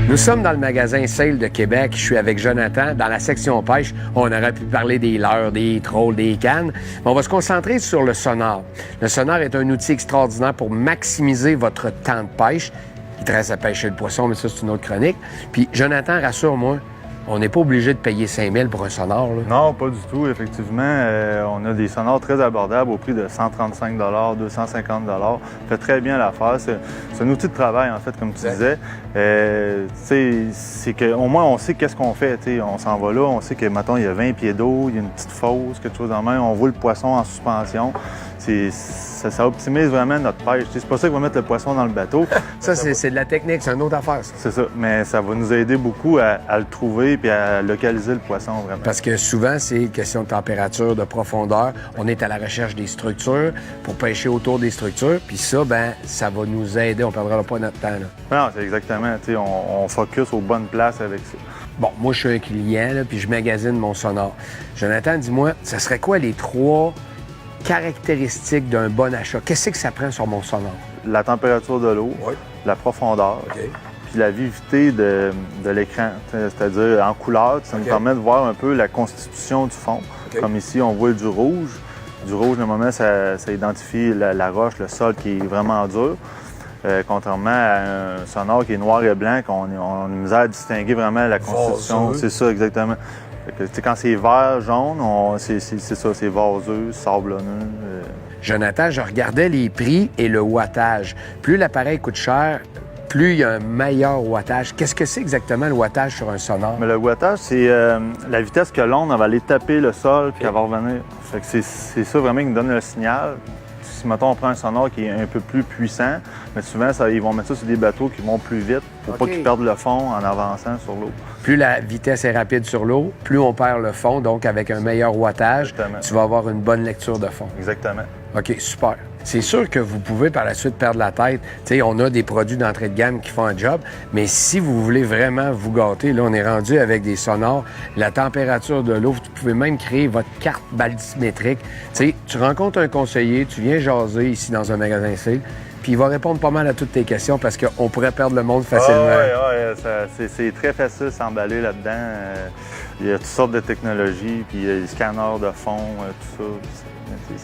Nous sommes dans le magasin Sale de Québec. Je suis avec Jonathan. Dans la section pêche, on aurait pu parler des leurres, des trolls, des cannes. Mais on va se concentrer sur le sonar. Le sonar est un outil extraordinaire pour maximiser votre temps de pêche. Il te reste à pêcher le poisson, mais ça, c'est une autre chronique. Puis, Jonathan, rassure-moi, on n'est pas obligé de payer 5 000 pour un sonar, là. Non, pas du tout. Effectivement, on a des sonars très abordables au prix de 135 250 Ça fait très bien l'affaire. C'est un outil de travail, en fait, comme tu disais. C'est qu'au moins, on sait qu'est-ce qu'on fait. T'sais. On s'en va là, on sait que, mettons, il y a 20 pieds d'eau, il y a une petite fosse, quelque chose en main, on voit le poisson en suspension. Ça optimise vraiment notre pêche. C'est pas ça qu'on va mettre le poisson dans le bateau. Ça, c'est de la technique, c'est une autre affaire, ça. C'est ça, mais ça va nous aider beaucoup à le trouver et à localiser le poisson, vraiment. Parce que souvent, c'est question de température, de profondeur. On est à la recherche des structures pour pêcher autour des structures. Puis ça, ben, ça va nous aider. On ne perdra pas notre temps, là. Non, c'est exactement. On focus aux bonnes places avec ça. Bon, moi, je suis un client, là, puis je magasine mon sonar. Jonathan, dis-moi, ça serait quoi les 3 caractéristiques d'un bon achat? Qu'est-ce que ça prend sur mon sonar? La température de l'eau, la profondeur, puis la vivité de l'écran, c'est-à-dire en couleur, ça nous permet de voir un peu la constitution du fond. Comme ici, on voit du rouge. Du rouge, normalement, ça identifie la roche, le sol qui est vraiment dur. Contrairement à un sonar qui est noir et blanc, qu'on a une misère à distinguer vraiment la constitution. C'est ça, exactement. Quand c'est vert, jaune, c'est ça, c'est vaseux, sablonneux. Jonathan, je regardais les prix et le wattage. Plus l'appareil coûte cher, plus il y a un meilleur wattage. Qu'est-ce que c'est exactement le wattage sur un sonar? Mais le wattage, c'est la vitesse que l'onde va aller taper le sol puis qu'elle va revenir. Fait que c'est ça vraiment qui nous donne le signal. Si, mettons, on prend un sonar qui est un peu plus puissant, mais souvent, ils vont mettre ça sur des bateaux qui vont plus vite pour pas qu'ils perdent le fond en avançant sur l'eau. Plus la vitesse est rapide sur l'eau, plus on perd le fond. Donc, avec un meilleur wattage, tu vas avoir une bonne lecture de fond. Exactement. OK, super. C'est sûr que vous pouvez par la suite perdre la tête. Tu sais, on a des produits d'entrée de gamme qui font un job, mais si vous voulez vraiment vous gâter, là, on est rendu avec des sonars, la température de l'eau, vous pouvez même créer votre carte balsimétrique. Tu sais, tu rencontres un conseiller, tu viens jaser ici dans un magasin Sale, puis il va répondre pas mal à toutes tes questions parce qu'on pourrait perdre le monde facilement. Oui, c'est très facile de s'emballer là-dedans. Il y a toutes sortes de technologies, puis il y a des scanners de fond, tout ça.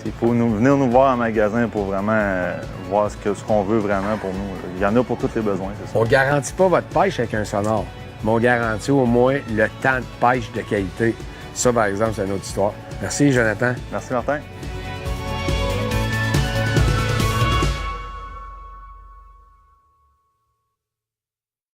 Il faut venir nous voir en magasin pour vraiment voir ce qu'on veut vraiment pour nous. Il y en a pour tous les besoins, c'est ça. On ne garantit pas votre pêche avec un sonar, mais on garantit au moins le temps de pêche de qualité. Ça, par exemple, c'est une autre histoire. Merci, Jonathan. Merci, Martin.